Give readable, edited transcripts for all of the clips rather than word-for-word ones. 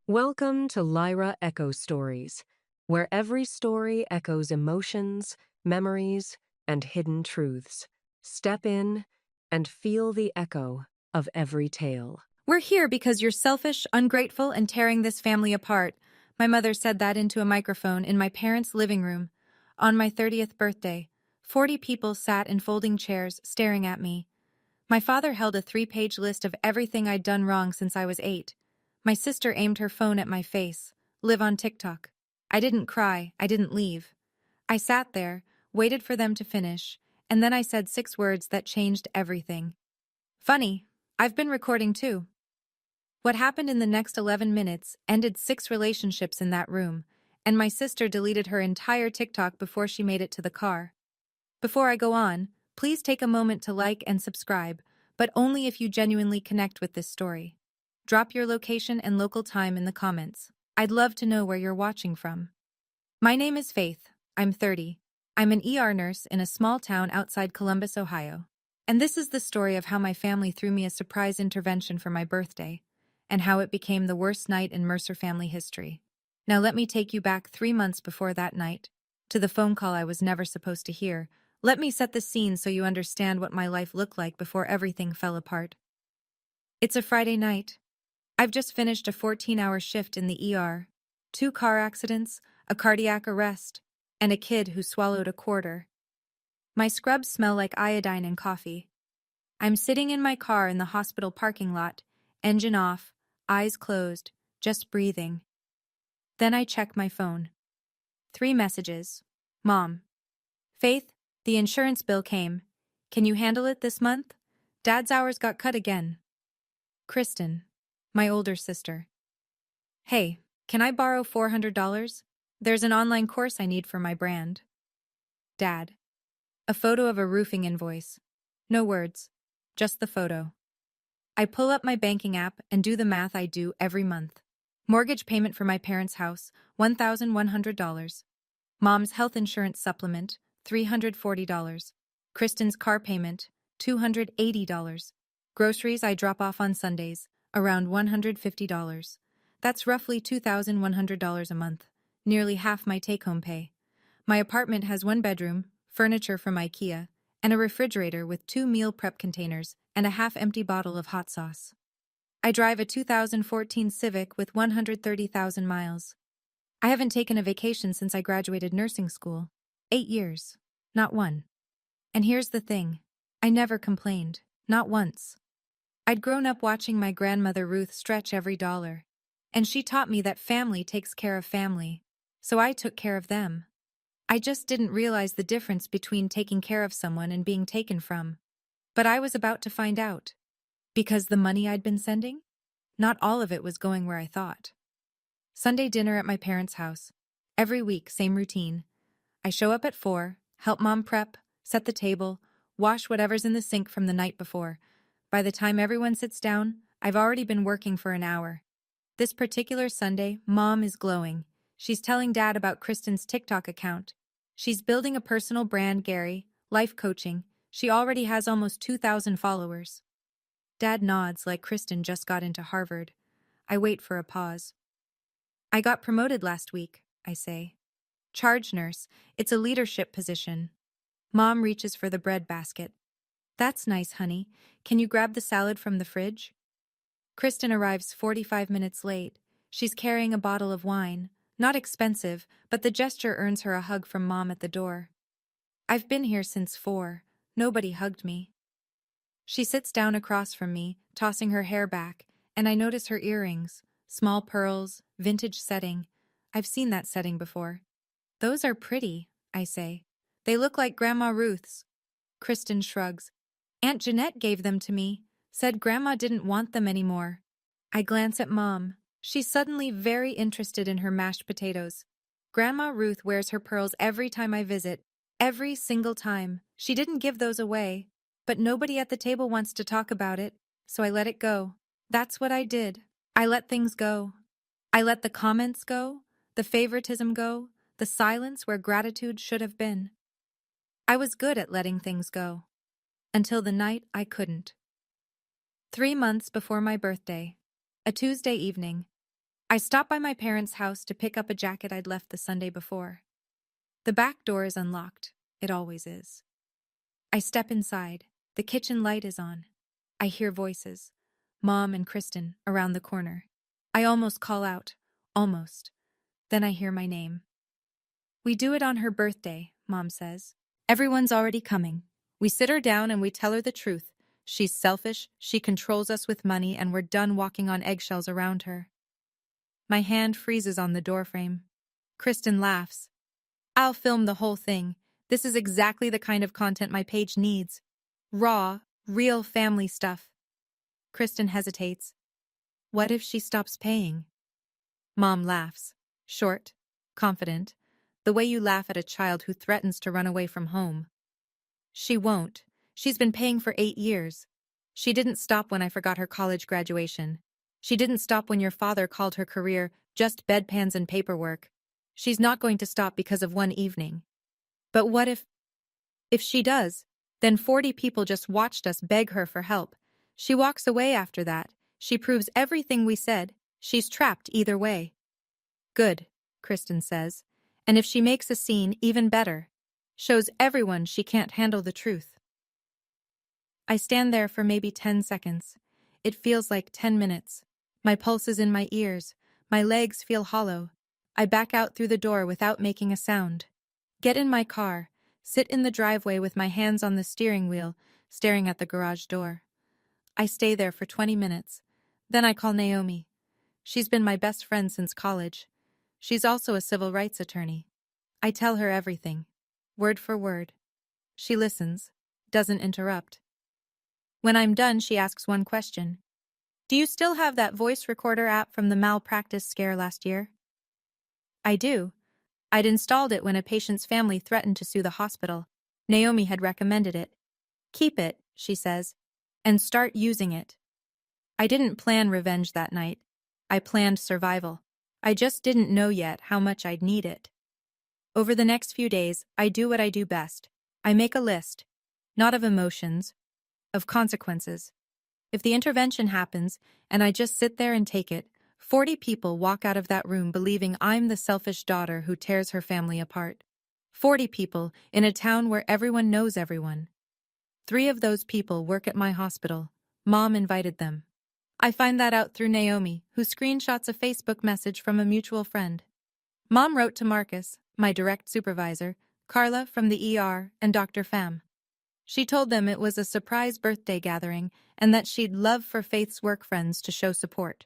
Welcome to Lyra Echo Stories, where every story echoes emotions, memories, and hidden truths. Step in and feel the echo of every tale. We're here because you're selfish, ungrateful, and tearing this family apart. My mother said that into a microphone in my parents' living room. On my 30th birthday, 40 people sat in folding chairs staring at me. My father held a 3-page list of everything I'd done wrong since I was 8. My sister aimed her phone at my face. Live on TikTok. I didn't cry, I didn't leave. I sat there, waited for them to finish, and then I said 6 words that changed everything. Funny, I've been recording too. What happened in the next 11 minutes ended 6 relationships in that room, and my sister deleted her entire TikTok before she made it to the car. Before I go on, please take a moment to like and subscribe, but only if you genuinely connect with this story. Drop your location and local time in the comments. I'd love to know where you're watching from. My name is Faith. I'm 30. I'm an ER nurse in a small town outside Columbus, Ohio. And this is the story of how my family threw me a surprise intervention for my birthday, and how it became the worst night in Mercer family history. Now let me take you back 3 months before that night, to the phone call I was never supposed to hear. Let me set the scene so you understand what my life looked like before everything fell apart. It's a Friday night. I've just finished a 14-hour shift in the ER. 2 car accidents, a cardiac arrest, and a kid who swallowed a quarter. My scrubs smell like iodine and coffee. I'm sitting in my car in the hospital parking lot, engine off, eyes closed, just breathing. Then I check my phone. 3 messages. Mom. Faith, the insurance bill came. Can you handle it this month? Dad's hours got cut again. Kristen, my older sister. Hey, can I borrow $400? There's an online course I need for my brand. Dad. A photo of a roofing invoice. No words, just the photo. I pull up my banking app and do the math I do every month. Mortgage payment for my parents' house, $1,100. Mom's health insurance supplement, $340. Kristen's car payment, $280. Groceries I drop off on Sundays, around $150. That's roughly $2,100 a month, nearly half my take-home pay. My apartment has 1 bedroom, furniture from IKEA, and a refrigerator with 2 meal prep containers and a half-empty bottle of hot sauce. I drive a 2014 Civic with 130,000 miles. I haven't taken a vacation since I graduated nursing school. 8 years. Not one. And here's the thing. I never complained. Not once. I'd grown up watching my grandmother Ruth stretch every dollar. And she taught me that family takes care of family. So I took care of them. I just didn't realize the difference between taking care of someone and being taken from. But I was about to find out. Because the money I'd been sending? Not all of it was going where I thought. Sunday dinner at my parents' house. Every week, same routine. I show up at 4, help Mom prep, set the table, wash whatever's in the sink from the night before. By the time everyone sits down, I've already been working for an hour. This particular Sunday, Mom is glowing. She's telling Dad about Kristen's TikTok account. She's building a personal brand, Gary, life coaching. She already has almost 2,000 followers. Dad nods like Kristen just got into Harvard. I wait for a pause. I got promoted last week, I say. Charge nurse, it's a leadership position. Mom reaches for the bread basket. That's nice, honey. Can you grab the salad from the fridge? Kristen arrives 45 minutes late. She's carrying a bottle of wine. Not expensive, but the gesture earns her a hug from Mom at the door. I've been here since 4. Nobody hugged me. She sits down across from me, tossing her hair back, and I notice her earrings. Small pearls, vintage setting. I've seen that setting before. Those are pretty, I say. They look like Grandma Ruth's. Kristen shrugs. Aunt Jeanette gave them to me, said Grandma didn't want them anymore. I glance at Mom. She's suddenly very interested in her mashed potatoes. Grandma Ruth wears her pearls every time I visit. Every single time. She didn't give those away. But nobody at the table wants to talk about it, so I let it go. That's what I did. I let things go. I let the comments go, the favoritism go, the silence where gratitude should have been. I was good at letting things go. Until the night I couldn't. 3 months before my birthday. A Tuesday evening. I stop by my parents' house to pick up a jacket I'd left the Sunday before. The back door is unlocked. It always is. I step inside. The kitchen light is on. I hear voices. Mom and Kristen around the corner. I almost call out. Almost. Then I hear my name. We do it on her birthday, Mom says. Everyone's already coming. We sit her down and we tell her the truth. She's selfish, she controls us with money, and we're done walking on eggshells around her. My hand freezes on the doorframe. Kristen laughs. I'll film the whole thing. This is exactly the kind of content my page needs. Raw, real family stuff. Kristen hesitates. What if she stops paying? Mom laughs. Short, confident, the way you laugh at a child who threatens to run away from home. She won't. She's been paying for 8 years. She didn't stop when I forgot her college graduation. She didn't stop when your father called her career just bedpans and paperwork. She's not going to stop because of one evening. But what if she does? Then 40 people just watched us beg her for help. She walks away after that. She proves everything we said. She's trapped either way. Good, Kristen says. And if she makes a scene, even better. Shows everyone she can't handle the truth. I stand there for maybe 10 seconds. It feels like 10 minutes. My pulse is in my ears. My legs feel hollow. I back out through the door without making a sound. Get in my car. Sit in the driveway with my hands on the steering wheel, staring at the garage door. I stay there for 20 minutes. Then I call Naomi. She's been my best friend since college. She's also a civil rights attorney. I tell her everything, word for word. She listens, doesn't interrupt. When I'm done, she asks one question. Do you still have that voice recorder app from the malpractice scare last year? I do. I'd installed it when a patient's family threatened to sue the hospital. Naomi had recommended it. Keep it, she says, and start using it. I didn't plan revenge that night. I planned survival. I just didn't know yet how much I'd need it. Over the next few days, I do what I do best. I make a list, not of emotions, of consequences. If the intervention happens, and I just sit there and take it, 40 people walk out of that room believing I'm the selfish daughter who tears her family apart. 40 people in a town where everyone knows everyone. 3 of those people work at my hospital. Mom invited them. I find that out through Naomi, who screenshots a Facebook message from a mutual friend. Mom wrote to Marcus, my direct supervisor, Carla from the ER, and Dr. Pham. She told them it was a surprise birthday gathering and that she'd love for Faith's work friends to show support.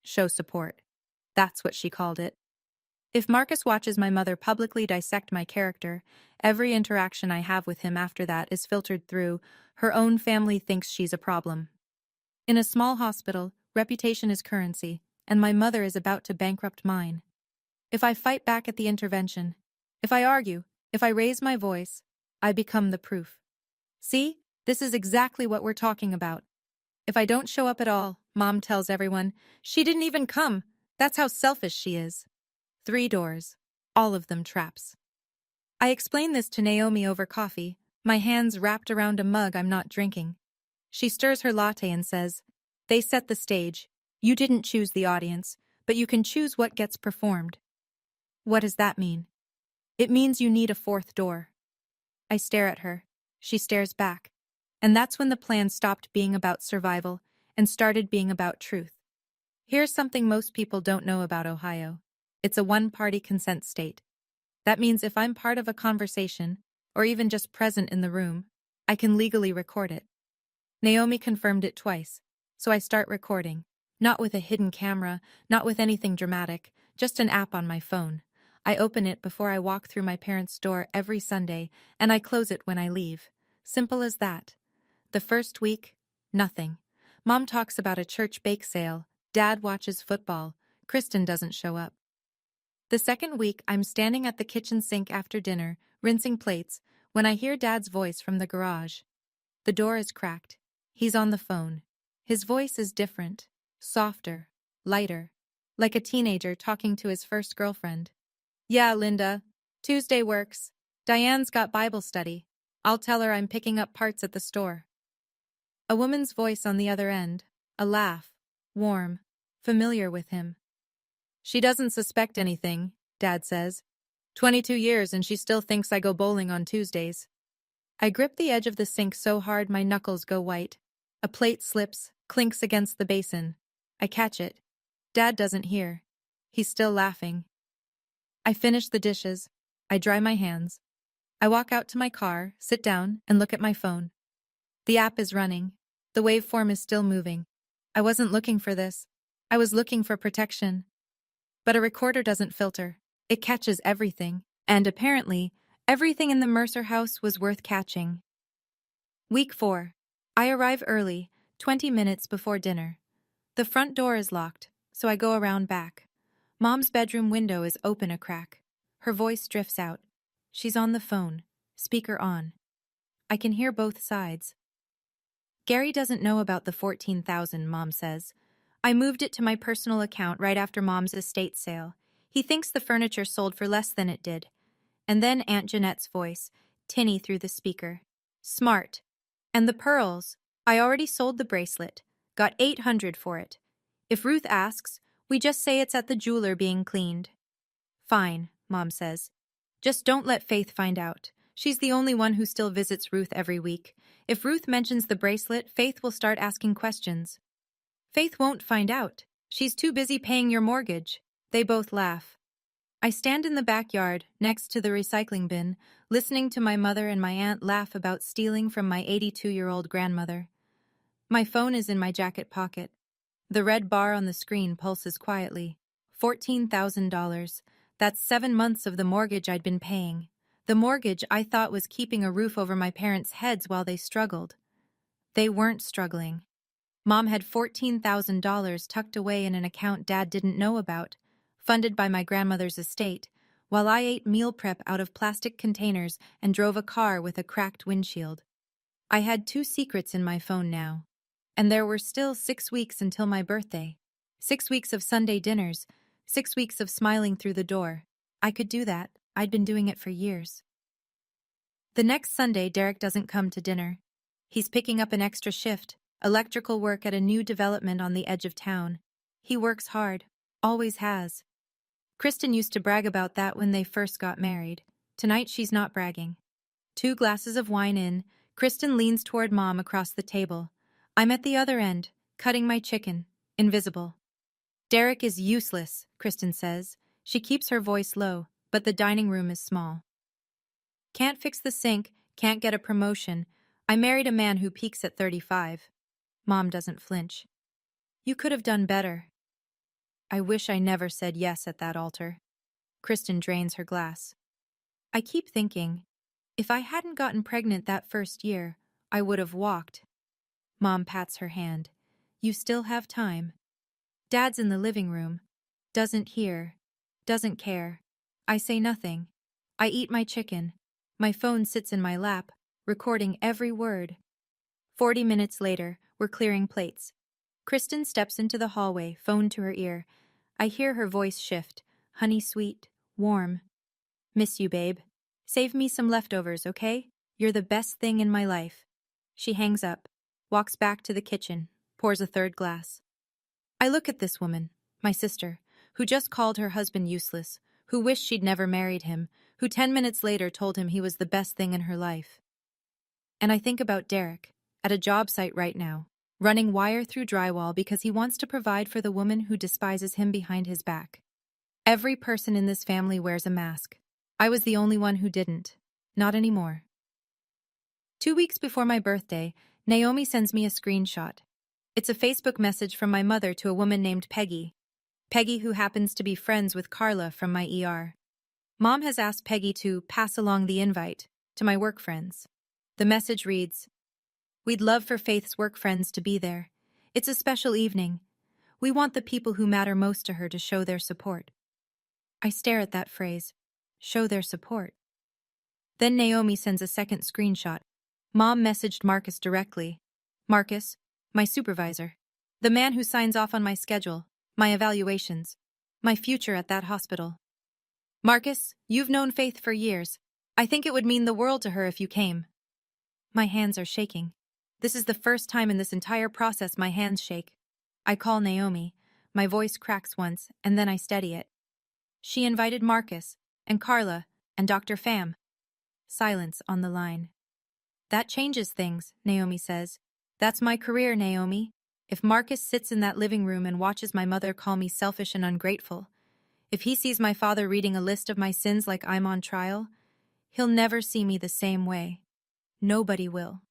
Show support. That's what she called it. If Marcus watches my mother publicly dissect my character, every interaction I have with him after that is filtered through, her own family thinks she's a problem. In a small hospital, reputation is currency, and my mother is about to bankrupt mine. If I fight back at the intervention, if I argue, if I raise my voice, I become the proof. See, this is exactly what we're talking about. If I don't show up at all, Mom tells everyone, she didn't even come. That's how selfish she is. 3 doors, all of them traps. I explain this to Naomi over coffee, my hands wrapped around a mug I'm not drinking. She stirs her latte and says, they set the stage. You didn't choose the audience, but you can choose what gets performed. What does that mean? It means you need a 4th door. I stare at her. She stares back. And that's when the plan stopped being about survival and started being about truth. Here's something most people don't know about Ohio. It's a one-party consent state. That means if I'm part of a conversation, or even just present in the room, I can legally record it. Naomi confirmed it twice, so I start recording. Not with a hidden camera, not with anything dramatic, just an app on my phone. I open it before I walk through my parents' door every Sunday, and I close it when I leave. Simple as that. The first week, nothing. Mom talks about a church bake sale. Dad watches football. Kristen doesn't show up. The second week, I'm standing at the kitchen sink after dinner, rinsing plates, when I hear Dad's voice from the garage. The door is cracked. He's on the phone. His voice is different, softer, lighter, like a teenager talking to his first girlfriend. Yeah, Linda. Tuesday works. Diane's got Bible study. I'll tell her I'm picking up parts at the store. A woman's voice on the other end, a laugh, warm, familiar with him. She doesn't suspect anything, Dad says. 22 years and she still thinks I go bowling on Tuesdays. I grip the edge of the sink so hard my knuckles go white. A plate slips, clinks against the basin. I catch it. Dad doesn't hear. He's still laughing. I finish the dishes. I dry my hands. I walk out to my car, sit down, and look at my phone. The app is running. The waveform is still moving. I wasn't looking for this. I was looking for protection. But a recorder doesn't filter. It catches everything. And apparently, everything in the Mercer house was worth catching. Week 4. I arrive early, 20 minutes before dinner. The front door is locked, so I go around back. Mom's bedroom window is open a crack. Her voice drifts out. She's on the phone, speaker on. I can hear both sides. Gary doesn't know about the $14,000, Mom says. I moved it to my personal account right after Mom's estate sale. He thinks the furniture sold for less than it did. And then Aunt Jeanette's voice, tinny through the speaker. Smart. And the pearls. I already sold the bracelet. Got $800 for it. If Ruth asks, we just say it's at the jeweler being cleaned. Fine, Mom says. Just don't let Faith find out. She's the only one who still visits Ruth every week. If Ruth mentions the bracelet, Faith will start asking questions. Faith won't find out. She's too busy paying your mortgage. They both laugh. I stand in the backyard, next to the recycling bin, listening to my mother and my aunt laugh about stealing from my 82-year-old grandmother. My phone is in my jacket pocket. The red bar on the screen pulses quietly. $14,000. That's 7 months of the mortgage I'd been paying. The mortgage I thought was keeping a roof over my parents' heads while they struggled. They weren't struggling. Mom had $14,000 tucked away in an account Dad didn't know about, funded by my grandmother's estate, while I ate meal prep out of plastic containers and drove a car with a cracked windshield. I had 2 secrets in my phone now. And there were still 6 weeks until my birthday. 6 weeks of Sunday dinners. 6 weeks of smiling through the door. I could do that. I'd been doing it for years. The next Sunday, Derek doesn't come to dinner. He's picking up an extra shift, electrical work at a new development on the edge of town. He works hard. Always has. Kristen used to brag about that when they first got married. Tonight she's not bragging. 2 glasses of wine in, Kristen leans toward Mom across the table. I'm at the other end, cutting my chicken, invisible. Derek is useless, Kristen says. She keeps her voice low, but the dining room is small. Can't fix the sink, can't get a promotion. I married a man who peaks at 35. Mom doesn't flinch. You could have done better. I wish I never said yes at that altar. Kristen drains her glass. I keep thinking, if I hadn't gotten pregnant that first year, I would have walked. Mom pats her hand. You still have time. Dad's in the living room. Doesn't hear. Doesn't care. I say nothing. I eat my chicken. My phone sits in my lap, recording every word. 40 minutes later, we're clearing plates. Kristen steps into the hallway, phone to her ear. I hear her voice shift. Honey sweet, warm. Miss you, babe. Save me some leftovers, okay? You're the best thing in my life. She hangs up, walks back to the kitchen, pours a 3rd glass. I look at this woman, my sister, who just called her husband useless, who wished she'd never married him, who 10 minutes later told him he was the best thing in her life. And I think about Derek, at a job site right now, running wire through drywall because he wants to provide for the woman who despises him behind his back. Every person in this family wears a mask. I was the only one who didn't. Not anymore. 2 weeks before my birthday, Naomi sends me a screenshot. It's a Facebook message from my mother to a woman named Peggy. Peggy, who happens to be friends with Carla from my ER. Mom has asked Peggy to pass along the invite to my work friends. The message reads, "We'd love for Faith's work friends to be there. It's a special evening. We want the people who matter most to her to show their support." I stare at that phrase, show their support. Then Naomi sends a second screenshot. Mom messaged Marcus directly. Marcus, my supervisor. The man who signs off on my schedule, my evaluations, my future at that hospital. Marcus, you've known Faith for years. I think it would mean the world to her if you came. My hands are shaking. This is the first time in this entire process my hands shake. I call Naomi. My voice cracks once, and then I steady it. She invited Marcus, and Carla, and Dr. Pham. Silence on the line. That changes things, Naomi says. That's my career, Naomi. If Marcus sits in that living room and watches my mother call me selfish and ungrateful, if he sees my father reading a list of my sins like I'm on trial, he'll never see me the same way. Nobody will.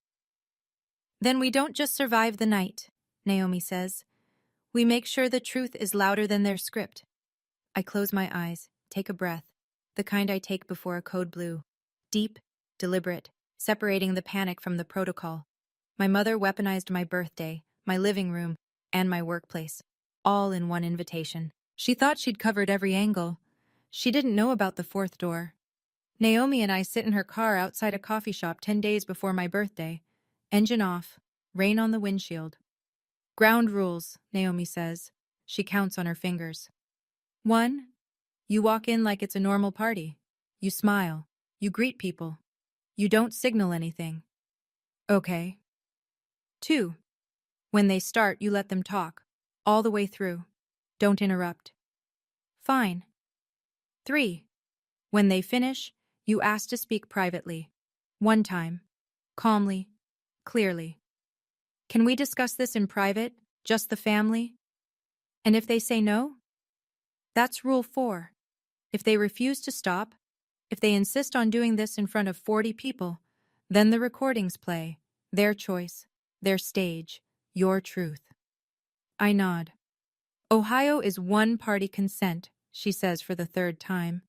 Then we don't just survive the night, Naomi says. We make sure the truth is louder than their script. I close my eyes, take a breath, the kind I take before a code blue. Deep, deliberate, separating the panic from the protocol. My mother weaponized my birthday, my living room, and my workplace, all in one invitation. She thought she'd covered every angle. She didn't know about the fourth door. Naomi and I sit in her car outside a coffee shop 10 days before my birthday. Engine off, rain on the windshield. Ground rules, Naomi says. She counts on her fingers. 1. You walk in like it's a normal party. You smile. You greet people. You don't signal anything. Okay. 2. When they start, you let them talk. All the way through. Don't interrupt. Fine. 3. When they finish, you ask to speak privately. One time. Calmly. Clearly. Can we discuss this in private? Just the family? And if they say no? That's rule 4. If they refuse to stop, if they insist on doing this in front of 40 people, then the recordings play. Their choice. Their stage. Your truth. I nod. Ohio is one-party consent, she says for the third time.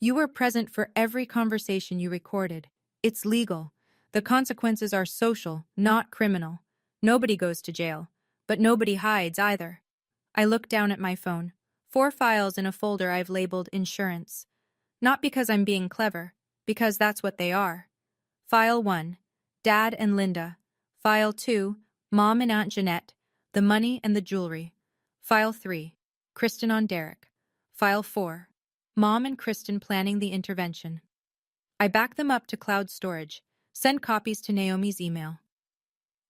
You were present for every conversation you recorded. It's legal. The consequences are social, not criminal. Nobody goes to jail, but nobody hides either. I look down at my phone. 4 files in a folder I've labeled insurance. Not because I'm being clever, because that's what they are. File 1, Dad and Linda. File 2, Mom and Aunt Jeanette, the money and the jewelry. File 3, Kristen on Derek. File 4, Mom and Kristen planning the intervention. I back them up to cloud storage, send copies to Naomi's email.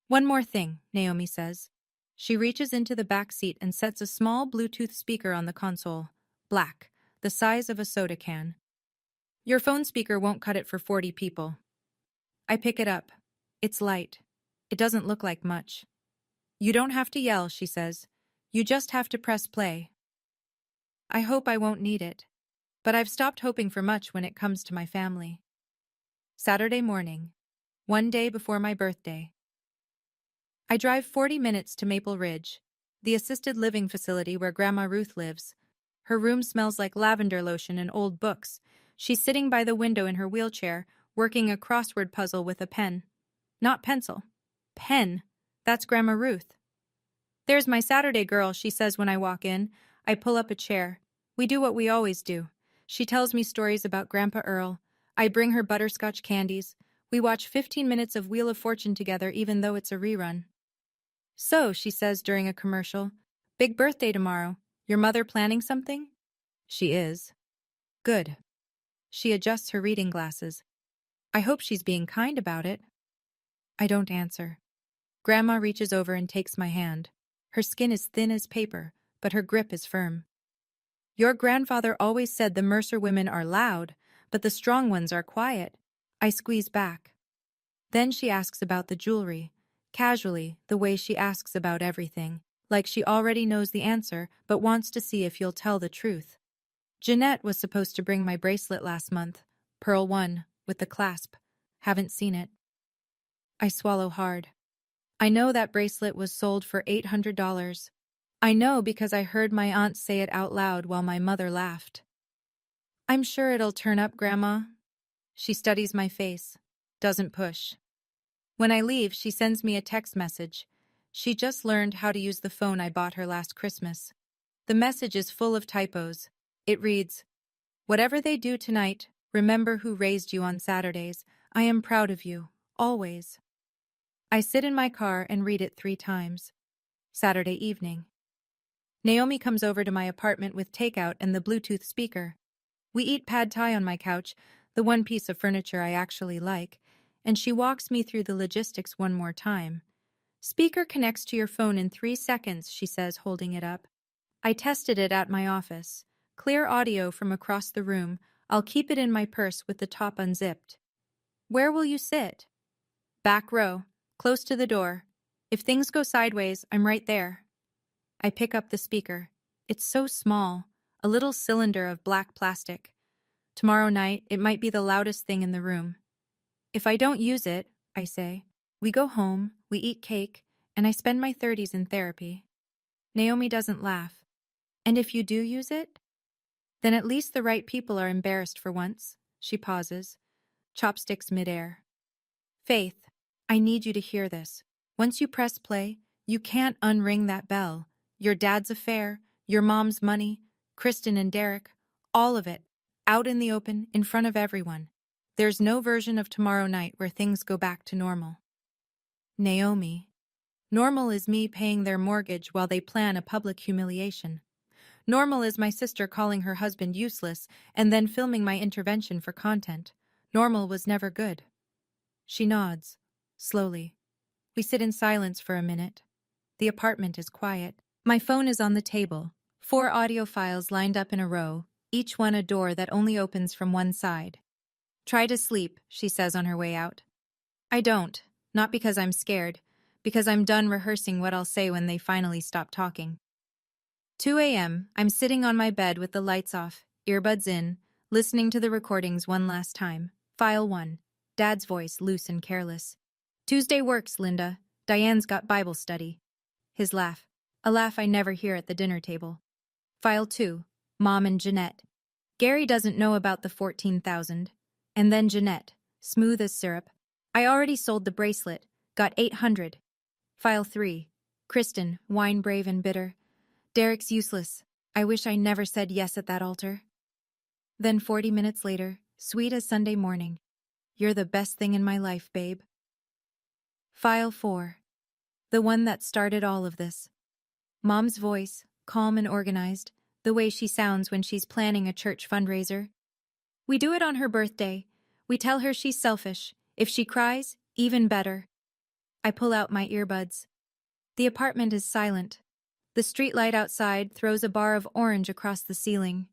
One more thing, Naomi says. She reaches into the back seat and sets a small Bluetooth speaker on the console, black, the size of a soda can. Your phone speaker won't cut it for 40 people. I pick it up. It's light. It doesn't look like much. You don't have to yell, she says. You just have to press play. I hope I won't need it, but I've stopped hoping for much when it comes to my family. Saturday morning, one day before my birthday. I drive 40 minutes to Maple Ridge, the assisted living facility where Grandma Ruth lives. Her room smells like lavender lotion and old books. She's sitting by the window in her wheelchair, working a crossword puzzle with a pen. Not pencil. Pen. That's Grandma Ruth. There's my Saturday girl, she says when I walk in. I pull up a chair. We do what we always do. She tells me stories about Grandpa Earl. I bring her butterscotch candies. We watch 15 minutes of Wheel of Fortune together even though it's a rerun. So, she says during a commercial, big birthday tomorrow. Your mother planning something? She is. Good. She adjusts her reading glasses. I hope she's being kind about it. I don't answer. Grandma reaches over and takes my hand. Her skin is thin as paper, but her grip is firm. Your grandfather always said the Mercer women are loud, but the strong ones are quiet. I squeeze back. Then she asks about the jewelry, casually, the way she asks about everything, like she already knows the answer but wants to see if you'll tell the truth. Jeanette was supposed to bring my bracelet last month, Pearl 1, with the clasp. Haven't seen it. I swallow hard. I know that bracelet was sold for $800. I know because I heard my aunt say it out loud while my mother laughed. I'm sure it'll turn up, Grandma. She studies my face, doesn't push. When I leave, she sends me a text message. She just learned how to use the phone I bought her last Christmas. The message is full of typos. It reads, "Whatever they do tonight, remember who raised you on Saturdays. I am proud of you, always." I sit in my car and read it 3 times. Saturday evening. Naomi comes over to my apartment with takeout and the Bluetooth speaker. We eat pad thai on my couch, the one piece of furniture I actually like, and she walks me through the logistics one more time. Speaker connects to your phone in 3 seconds, she says, holding it up. I tested it at my office. Clear audio from across the room. I'll keep it in my purse with the top unzipped. Where will you sit? Back row, close to the door. If things go sideways, I'm right there. I pick up the speaker. It's so small, a little cylinder of black plastic. Tomorrow night, it might be the loudest thing in the room. If I don't use it, I say, we go home, we eat cake, and I spend my 30s in therapy. Naomi doesn't laugh. And if you do use it? Then at least the right people are embarrassed for once. She pauses, chopsticks midair. Faith, I need you to hear this. Once you press play, you can't unring that bell. Your dad's affair, your mom's money, Kristen and Derek, all of it, out in the open, in front of everyone. There's no version of tomorrow night where things go back to normal. Naomi. Normal is me paying their mortgage while they plan a public humiliation. Normal is my sister calling her husband useless and then filming my intervention for content. Normal was never good. She nods, slowly. We sit in silence for a minute. The apartment is quiet. My phone is on the table. 4 audio files lined up in a row, each one a door that only opens from one side. Try to sleep, she says on her way out. I don't, not because I'm scared, because I'm done rehearsing what I'll say when they finally stop talking. 2 a.m., I'm sitting on my bed with the lights off, earbuds in, listening to the recordings one last time. File 1. Dad's voice, loose and careless. Tuesday works, Linda. Diane's got Bible study. His laugh. A laugh I never hear at the dinner table. File 2. Mom and Jeanette. Gary doesn't know about the 14,000. And then Jeanette, smooth as syrup. I already sold the bracelet. Got 800. File 3. Kristen, wine brave and bitter. Derek's useless. I wish I never said yes at that altar. Then 40 minutes later, sweet as Sunday morning. You're the best thing in my life, babe. File 4. The one that started all of this. Mom's voice, calm and organized, the way she sounds when she's planning a church fundraiser. We do it on her birthday. We tell her she's selfish. If she cries, even better. I pull out my earbuds. The apartment is silent. The streetlight outside throws a bar of orange across the ceiling.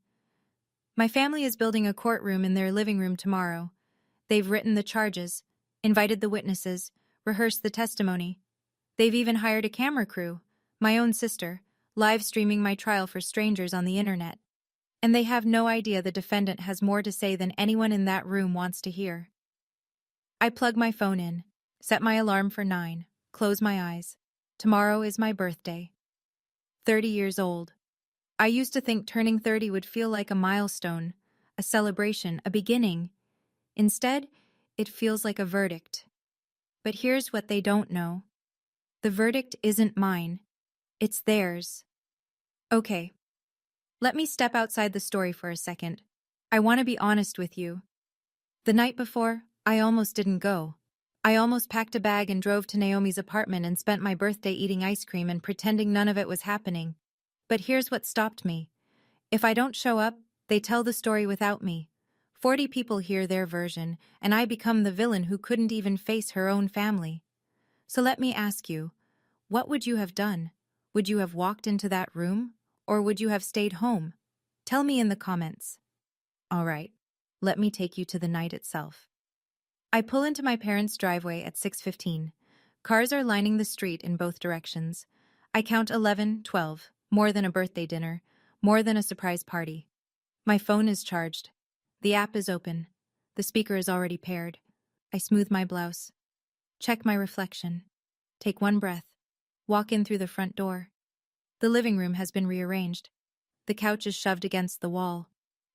My family is building a courtroom in their living room tomorrow. They've written the charges, invited the witnesses, rehearsed the testimony. They've even hired a camera crew, my own sister, live streaming my trial for strangers on the internet. And they have no idea the defendant has more to say than anyone in that room wants to hear. I plug my phone in, set my alarm for 9, close my eyes. Tomorrow is my birthday. 30 years old. I used to think turning 30 would feel like a milestone, a celebration, a beginning. Instead, it feels like a verdict. But here's what they don't know. The verdict isn't mine. It's theirs. Okay. Let me step outside the story for a second. I want to be honest with you. The night before, I almost didn't go. I almost packed a bag and drove to Naomi's apartment and spent my birthday eating ice cream and pretending none of it was happening. But here's what stopped me. If I don't show up, they tell the story without me. 40 people hear their version, and I become the villain who couldn't even face her own family. So let me ask you, what would you have done? Would you have walked into that room? Or would you have stayed home? Tell me in the comments. All right, let me take you to the night itself. I pull into my parents' driveway at 6:15. Cars are lining the street in both directions. I count 11, 12, more than a birthday dinner, more than a surprise party. My phone is charged. The app is open. The speaker is already paired. I smooth my blouse. Check my reflection. Take one breath. Walk in through the front door. The living room has been rearranged. The couch is shoved against the wall.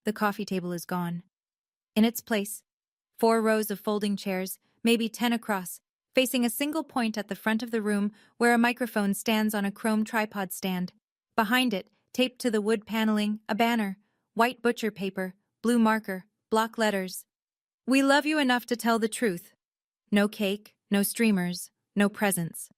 The coffee table is gone. In its place, 4 rows of folding chairs, maybe 10 across, facing a single point at the front of the room where a microphone stands on a chrome tripod stand. Behind it, taped to the wood paneling, a banner, white butcher paper, blue marker, block letters. We love you enough to tell the truth. No cake, no streamers, no presents.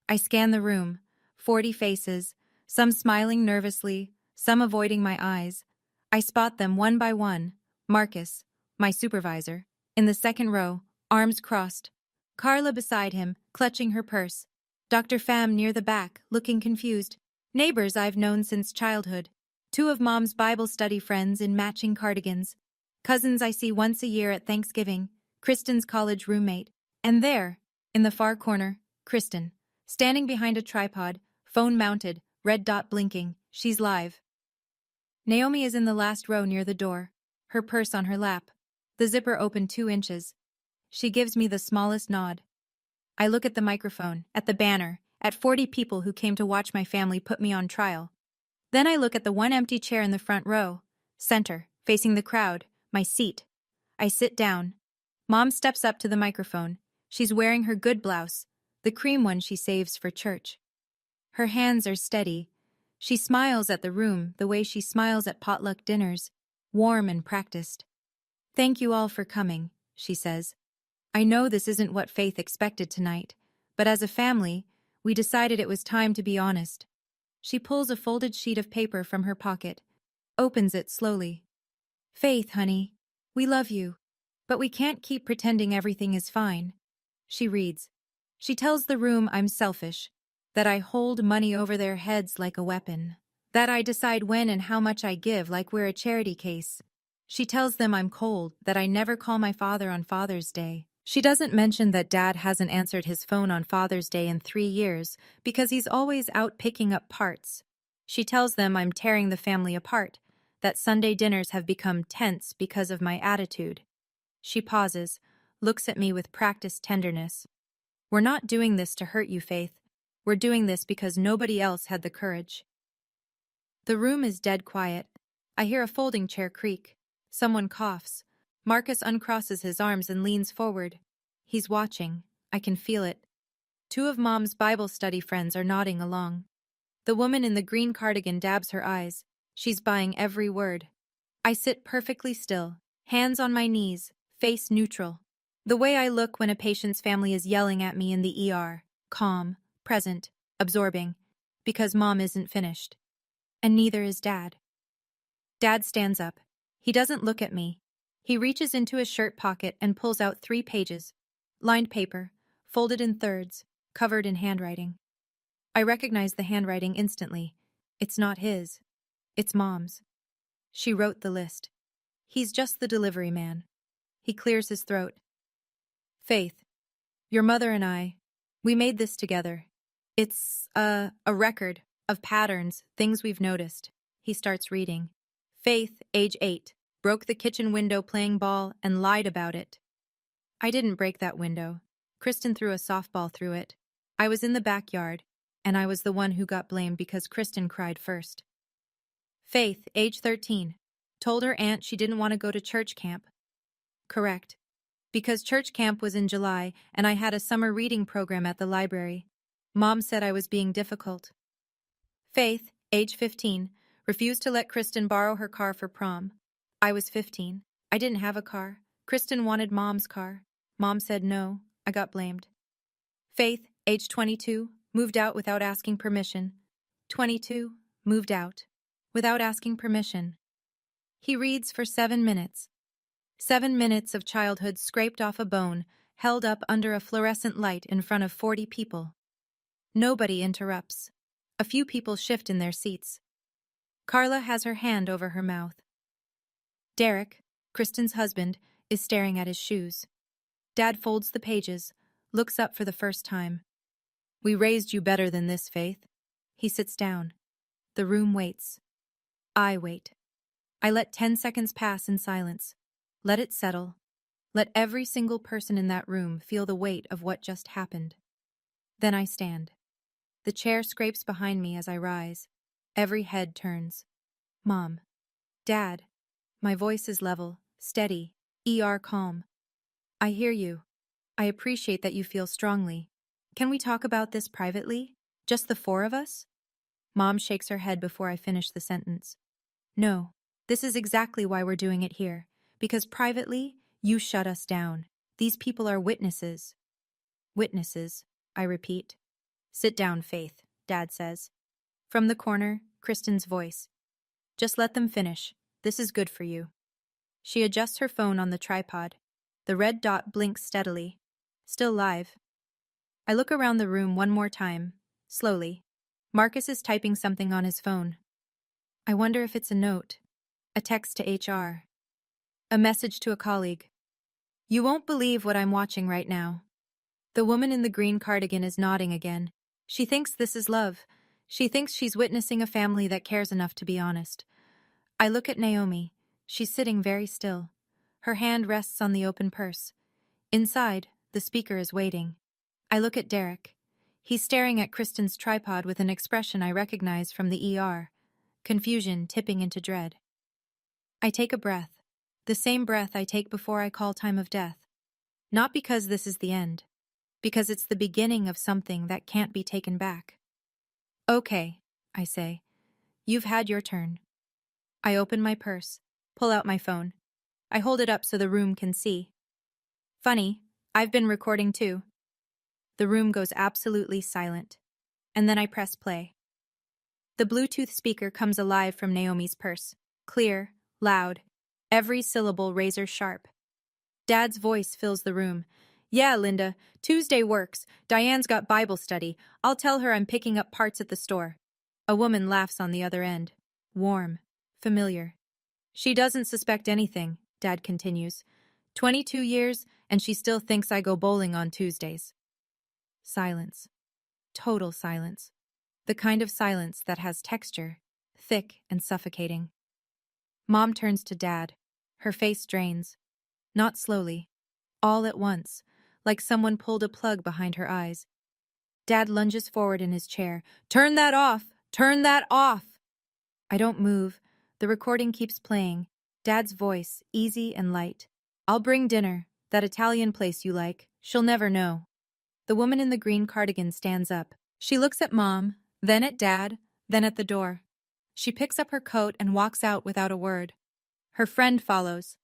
I scan the room, 40 faces, some smiling nervously, some avoiding my eyes. I spot them one by one. Marcus, my supervisor, in the second row, arms crossed. Carla beside him, clutching her purse. Dr. Pham near the back, looking confused. Neighbors I've known since childhood. Two of Mom's Bible study friends in matching cardigans. Cousins I see once a year at Thanksgiving. Kristen's college roommate. And there, in the far corner, Kristen. Standing behind a tripod, phone mounted, red dot blinking. She's live. Naomi is in the last row near the door, her purse on her lap. The zipper open 2 inches. She gives me the smallest nod. I look at the microphone, at the banner, at 40 people who came to watch my family put me on trial. Then I look at the one empty chair in the front row, center, facing the crowd, my seat. I sit down. Mom steps up to the microphone. She's wearing her good blouse, the cream one she saves for church. Her hands are steady. She smiles at the room the way she smiles at potluck dinners, warm and practiced. "Thank you all for coming," she says. "I know this isn't what Faith expected tonight, but as a family, we decided it was time to be honest." She pulls a folded sheet of paper from her pocket, opens it slowly. "Faith, honey, we love you, but we can't keep pretending everything is fine." She reads. She tells the room I'm selfish, that I hold money over their heads like a weapon, that I decide when and how much I give like we're a charity case. She tells them I'm cold, that I never call my father on Father's Day. She doesn't mention that Dad hasn't answered his phone on Father's Day in 3 years because he's always out picking up parts. She tells them I'm tearing the family apart, that Sunday dinners have become tense because of my attitude. She pauses, looks at me with practiced tenderness. "We're not doing this to hurt you, Faith. We're doing this because nobody else had the courage." The room is dead quiet. I hear a folding chair creak. Someone coughs. Marcus uncrosses his arms and leans forward. He's watching. I can feel it. Two of Mom's Bible study friends are nodding along. The woman in the green cardigan dabs her eyes. She's buying every word. I sit perfectly still, hands on my knees, face neutral. The way I look when a patient's family is yelling at me in the ER, calm, present, absorbing, because Mom isn't finished. And neither is Dad. Dad stands up. He doesn't look at me. He reaches into his shirt pocket and pulls out 3 pages. Lined paper, folded in thirds, covered in handwriting. I recognize the handwriting instantly. It's not his. It's Mom's. She wrote the list. He's just the delivery man. He clears his throat. "Faith, your mother and I, we made this together. It's a record of patterns, things we've noticed." He starts reading. "Faith, age 8, broke the kitchen window playing ball and lied about it." I didn't break that window. Kristen threw a softball through it. I was in the backyard, and I was the one who got blamed because Kristen cried first. "Faith, age 13, told her aunt she didn't want to go to church camp." Correct. Because church camp was in July and I had a summer reading program at the library. Mom said I was being difficult. "Faith, age 15, refused to let Kristen borrow her car for prom." I was 15. I didn't have a car. Kristen wanted Mom's car. Mom said no. I got blamed. "Faith, age 22, moved out without asking permission." 22, moved out. Without asking permission. He reads for 7 minutes. 7 minutes of childhood scraped off a bone, held up under a fluorescent light in front of 40 people. Nobody interrupts. A few people shift in their seats. Carla has her hand over her mouth. Derek, Kristen's husband, is staring at his shoes. Dad folds the pages, looks up for the first time. "We raised you better than this, Faith." He sits down. The room waits. I wait. I let 10 seconds pass in silence. Let it settle. Let every single person in that room feel the weight of what just happened. Then I stand. The chair scrapes behind me as I rise. Every head turns. Mom. Dad. My voice is level, steady, calm. "I hear you. I appreciate that you feel strongly. Can we talk about this privately? Just the 4 of us?" Mom shakes her head before I finish the sentence. "No, this is exactly why we're doing it here. Because privately, you shut us down. These people are witnesses." "Witnesses," I repeat. "Sit down, Faith," Dad says. From the corner, Kristen's voice. "Just let them finish. This is good for you." She adjusts her phone on the tripod. The red dot blinks steadily. Still live. I look around the room one more time, slowly. Marcus is typing something on his phone. I wonder if it's a note, a text to HR, a message to a colleague. You won't believe what I'm watching right now. The woman in the green cardigan is nodding again. She thinks this is love. She thinks she's witnessing a family that cares enough to be honest. I look at Naomi. She's sitting very still. Her hand rests on the open purse. Inside, the speaker is waiting. I look at Derek. He's staring at Kristen's tripod with an expression I recognize from the ER. Confusion tipping into dread. I take a breath. The same breath I take before I call time of death. Not because this is the end. Because it's the beginning of something that can't be taken back. Okay, I say. You've had your turn. I open my purse, pull out my phone. I hold it up so the room can see. Funny, I've been recording too. The room goes absolutely silent. And then I press play. The Bluetooth speaker comes alive from Naomi's purse. Clear, loud, every syllable razor sharp. Dad's voice fills the room. Yeah, Linda, Tuesday works. Diane's got Bible study. I'll tell her I'm picking up parts at the store. A woman laughs on the other end. Warm, familiar. She doesn't suspect anything, Dad continues. 22 years, and she still thinks I go bowling on Tuesdays. Silence. Total silence. The kind of silence that has texture, thick and suffocating. Mom turns to Dad. Her face drains. Not slowly. All at once, like someone pulled a plug behind her eyes. Dad lunges forward in his chair. Turn that off! Turn that off! I don't move. The recording keeps playing. Dad's voice, easy and light. I'll bring dinner, that Italian place you like. She'll never know. The woman in the green cardigan stands up. She looks at Mom, then at Dad, then at the door. She picks up her coat and walks out without a word. Her friend follows.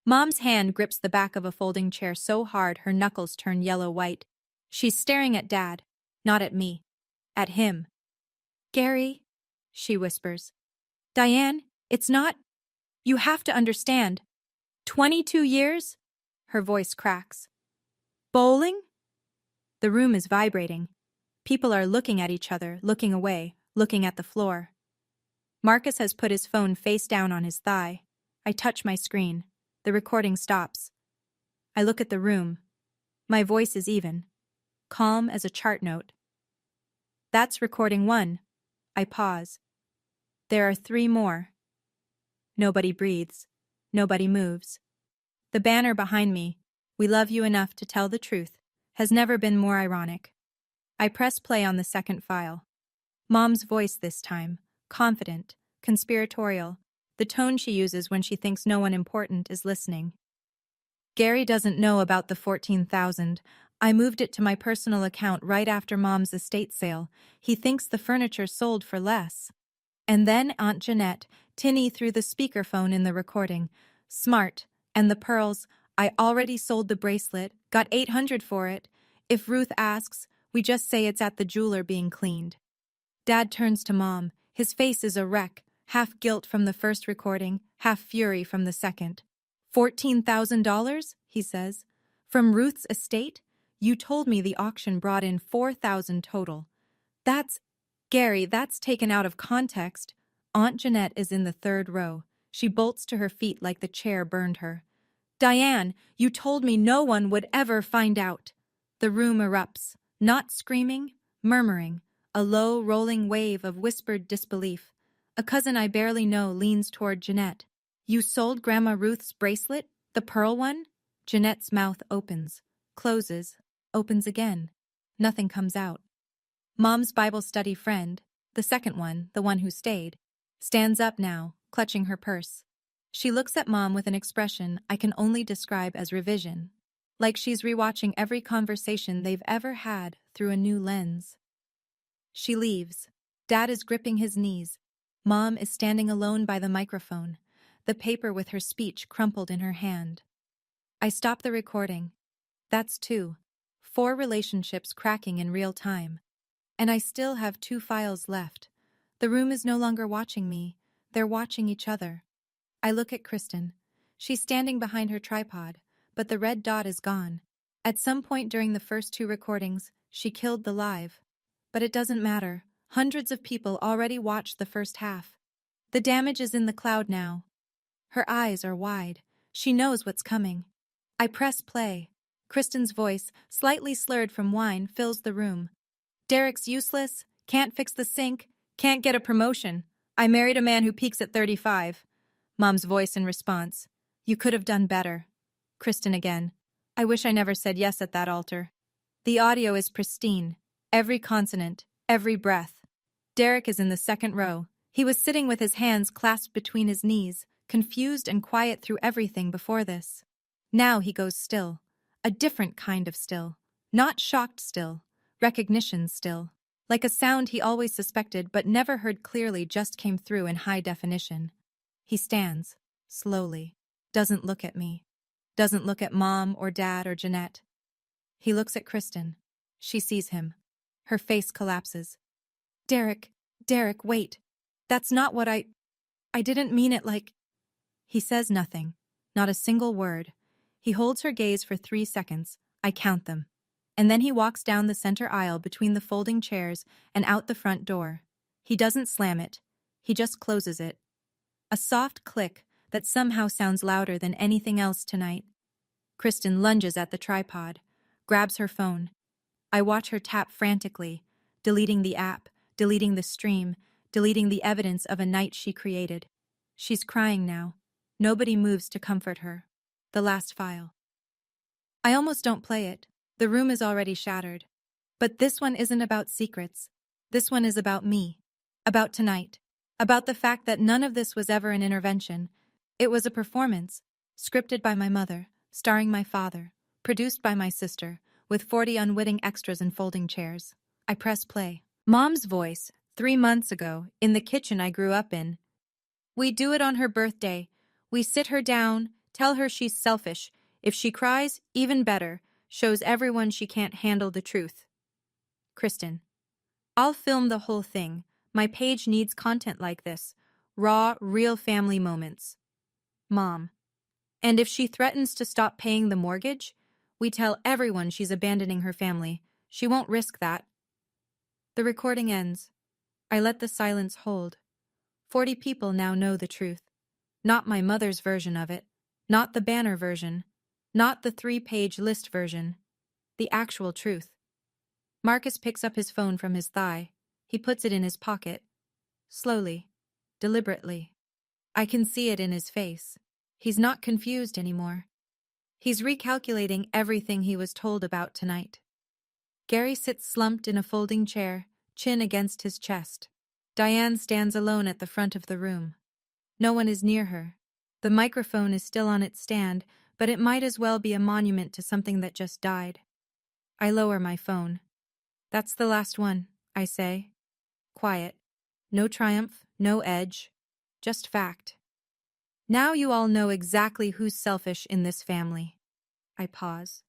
Mom's hand grips the back of a folding chair so hard her knuckles turn yellow-white. She's staring at Dad, not at me. At him. Gary, she whispers. Diane, it's not... You have to understand. 22 years? Her voice cracks. Bowling? The room is vibrating. People are looking at each other, looking away, looking at the floor. Marcus has put his phone face down on his thigh. I touch my screen. The recording stops. I look at the room. My voice is even, calm as a chart note. That's recording 1. I pause. There are 3 more. Nobody breathes. Nobody moves. The banner behind me, "We love you enough to tell the truth," has never been more ironic. I press play on the second file. Mom's voice this time, confident, conspiratorial, the tone she uses when she thinks no one important is listening. Gary doesn't know about the $14,000. I moved it to my personal account right after Mom's estate sale. He thinks the furniture sold for less. And then Aunt Jeanette, tinny through the speakerphone in the recording. Smart. And the pearls, I already sold the bracelet, got $800 for it. If Ruth asks, we just say it's at the jeweler being cleaned. Dad turns to Mom. His face is a wreck, half guilt from the first recording, half fury from the second. $14,000, he says. From Ruth's estate? You told me the auction brought in $4,000 total. Gary, that's taken out of context. Aunt Jeanette is in the 3rd row. She bolts to her feet like the chair burned her. Diane, you told me no one would ever find out. The room erupts, not screaming, murmuring, a low, rolling wave of whispered disbelief. A cousin I barely know leans toward Jeanette. You sold Grandma Ruth's bracelet? The pearl one? Jeanette's mouth opens, closes, opens again. Nothing comes out. Mom's Bible study friend, the second one, the one who stayed, stands up now, clutching her purse. She looks at Mom with an expression I can only describe as revision, like she's rewatching every conversation they've ever had through a new lens. She leaves. Dad is gripping his knees. Mom is standing alone by the microphone, the paper with her speech crumpled in her hand. I stop the recording. That's 2. 4 relationships cracking in real time. And I still have 2 files left. The room is no longer watching me. They're watching each other. I look at Kristen. She's standing behind her tripod, but the red dot is gone. At some point during the first 2 recordings, she killed the live. But it doesn't matter. Hundreds of people already watched the first half. The damage is in the cloud now. Her eyes are wide. She knows what's coming. I press play. Kristen's voice, slightly slurred from wine, fills the room. Derek's useless, can't fix the sink, can't get a promotion. I married a man who peaks at 35. Mom's voice in response. You could have done better. Kristen again. I wish I never said yes at that altar. The audio is pristine. Every consonant, every breath. Derek is in the second row. He was sitting with his hands clasped between his knees, confused and quiet through everything before this. Now he goes still. A different kind of still. Not shocked still. Recognition still. Like a sound he always suspected but never heard clearly just came through in high definition. He stands, slowly. Doesn't look at me. Doesn't look at Mom or Dad or Jeanette. He looks at Kristen. She sees him. Her face collapses. Derek, wait. That's not what I didn't mean it like... He says nothing. Not a single word. He holds her gaze for 3 seconds. I count them. And then he walks down the center aisle between the folding chairs and out the front door. He doesn't slam it. He just closes it. A soft click that somehow sounds louder than anything else tonight. Kristen lunges at the tripod, grabs her phone. I watch her tap frantically, deleting the app, deleting the stream, deleting the evidence of a night she created. She's crying now. Nobody moves to comfort her. The last file. I almost don't play it. The room is already shattered. But this one isn't about secrets. This one is about me. About tonight. About the fact that none of this was ever an intervention. It was a performance, scripted by my mother, starring my father, produced by my sister, with 40 unwitting extras and folding chairs. I press play. Mom's voice, 3 months ago, in the kitchen I grew up in. We do it on her birthday. We sit her down, tell her she's selfish. If she cries, even better, shows everyone she can't handle the truth. Kristen. I'll film the whole thing. My page needs content like this. Raw, real family moments. Mom. And if she threatens to stop paying the mortgage, we tell everyone she's abandoning her family. She won't risk that. The recording ends. I let the silence hold. 40 people now know the truth. Not my mother's version of it. Not the banner version. Not the 3-page list version. The actual truth. Marcus picks up his phone from his thigh. He puts it in his pocket. Slowly. Deliberately. I can see it in his face. He's not confused anymore. He's recalculating everything he was told about tonight. Gary sits slumped in a folding chair, chin against his chest. Diane stands alone at the front of the room. No one is near her. The microphone is still on its stand, but it might as well be a monument to something that just died. I lower my phone. That's the last one, I say. Quiet. No triumph, no edge. Just fact. Now you all know exactly who's selfish in this family. I pause.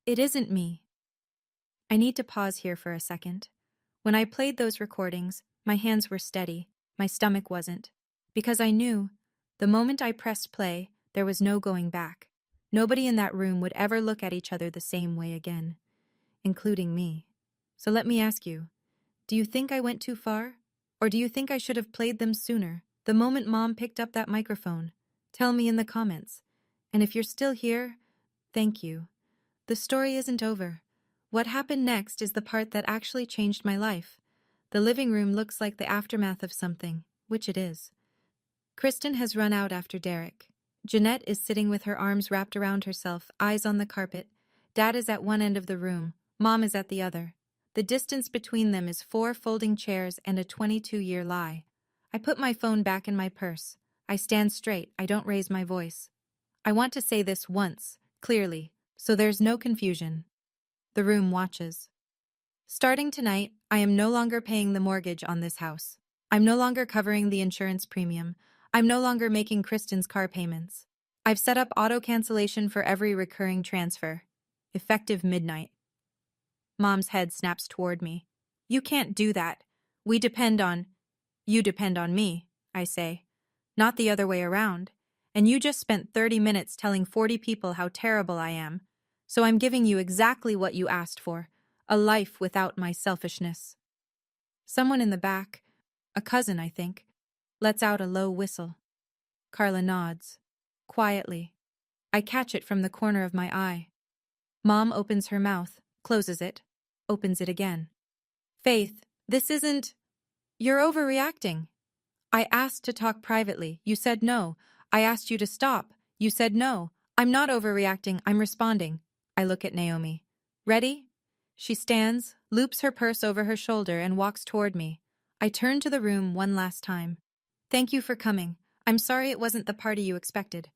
It isn't me. I need to pause here for a second. When I played those recordings, my hands were steady, my stomach wasn't. Because I knew, the moment I pressed play, there was no going back. Nobody in that room would ever look at each other the same way again, including me. So let me ask you, do you think I went too far? Or do you think I should have played them sooner, the moment Mom picked up that microphone? Tell me in the comments. And if you're still here, thank you. The story isn't over. What happened next is the part that actually changed my life. The living room looks like the aftermath of something, which it is. Kristen has run out after Derek. Jeanette is sitting with her arms wrapped around herself, eyes on the carpet. Dad is at one end of the room. Mom is at the other. The distance between them is 4 folding chairs and a 22-year lie. I put my phone back in my purse. I stand straight. I don't raise my voice. I want to say this once, clearly, so there's no confusion. The room watches. Starting tonight, I am no longer paying the mortgage on this house. I'm no longer covering the insurance premium. I'm no longer making Kristen's car payments. I've set up auto cancellation for every recurring transfer. Effective midnight. Mom's head snaps toward me. You can't do that. You depend on me, I say. Not the other way around. And you just spent 30 minutes telling 40 people how terrible I am. So I'm giving you exactly what you asked for. A life without my selfishness. Someone in the back, a cousin, I think, lets out a low whistle. Carla nods. Quietly. I catch it from the corner of my eye. Mom opens her mouth, closes it, opens it again. Faith, this isn't... You're overreacting. I asked to talk privately. You said no. I asked you to stop. You said no. I'm not overreacting. I'm responding. I look at Naomi. Ready? She stands, loops her purse over her shoulder, and walks toward me. I turn to the room one last time. Thank you for coming. I'm sorry it wasn't the party you expected.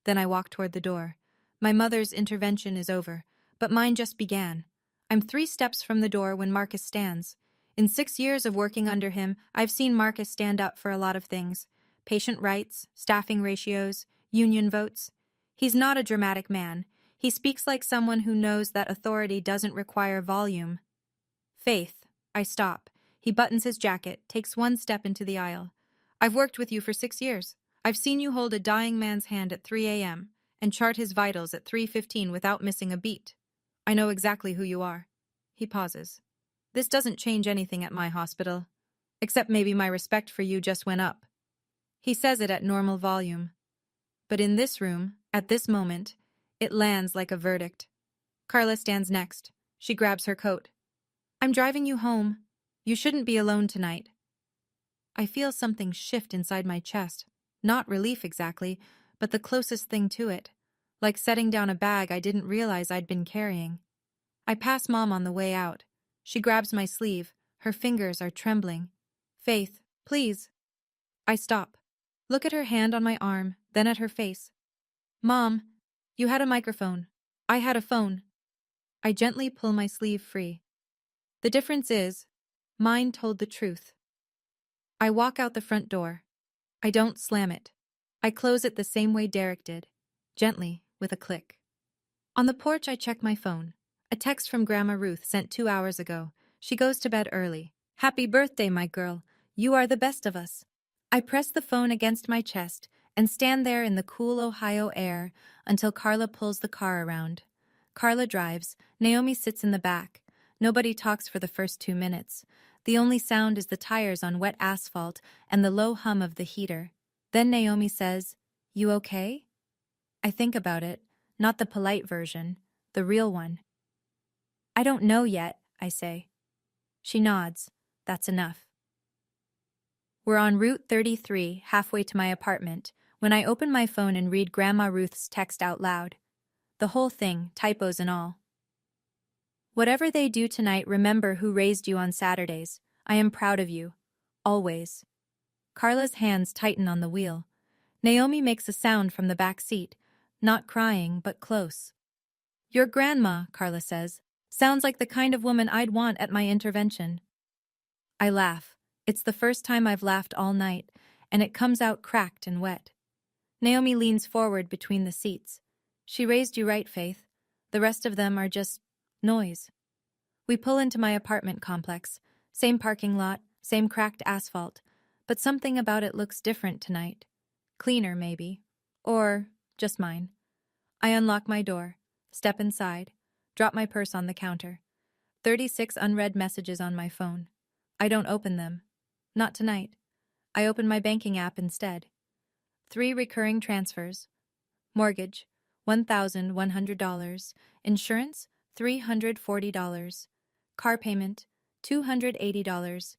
Then I walk toward the door. My mother's intervention is over, but mine just began. I'm 3 steps from the door when Marcus stands. In 6 years of working under him, I've seen Marcus stand up for a lot of things. Patient rights, staffing ratios, union votes. He's not a dramatic man. He speaks like someone who knows that authority doesn't require volume. Faith. I stop. He buttons his jacket, takes 1 step into the aisle. I've worked with you for 6 years. I've seen you hold a dying man's hand at 3 a.m. and chart his vitals at 3:15 without missing a beat. I know exactly who you are. He pauses. This doesn't change anything at my hospital, except maybe my respect for you just went up. He says it at normal volume. But in this room, at this moment, it lands like a verdict. Carla stands next. She grabs her coat. I'm driving you home. You shouldn't be alone tonight. I feel something shift inside my chest. Not relief exactly, but the closest thing to it. Like setting down a bag I didn't realize I'd been carrying. I pass Mom on the way out. She grabs my sleeve. Her fingers are trembling. Faith, please. I stop. Look at her hand on my arm, then at her face. Mom, you had a microphone. I had a phone. I gently pull my sleeve free. The difference is, mine told the truth. I walk out the front door. I don't slam it. I close it the same way Derek did, gently, with a click. On the porch, I check my phone. A text from Grandma Ruth sent 2 hours ago. She goes to bed early. Happy birthday, my girl. You are the best of us. I press the phone against my chest and stand there in the cool Ohio air until Carla pulls the car around. Carla drives. Naomi sits in the back. Nobody talks for the first 2 minutes. The only sound is the tires on wet asphalt and the low hum of the heater. Then Naomi says, "You okay?" I think about it, not the polite version, the real one. I don't know yet, I say. She nods. That's enough. We're on Route 33, halfway to my apartment, when I open my phone and read Grandma Ruth's text out loud. The whole thing, typos and all. Whatever they do tonight, remember who raised you on Saturdays. I am proud of you. Always. Carla's hands tighten on the wheel. Naomi makes a sound from the back seat, not crying, but close. Your grandma, Carla says, sounds like the kind of woman I'd want at my intervention. I laugh. It's the first time I've laughed all night, and it comes out cracked and wet. Naomi leans forward between the seats. She raised you right, Faith. The rest of them are just noise. We pull into my apartment complex. Same parking lot, same cracked asphalt, but something about it looks different tonight. Cleaner, maybe. Or just mine. I unlock my door, step inside, drop my purse on the counter. 36 unread messages on my phone. I don't open them. Not tonight. I open my banking app instead. 3 recurring transfers. Mortgage, $1,100. Insurance, $340. Car payment, $280.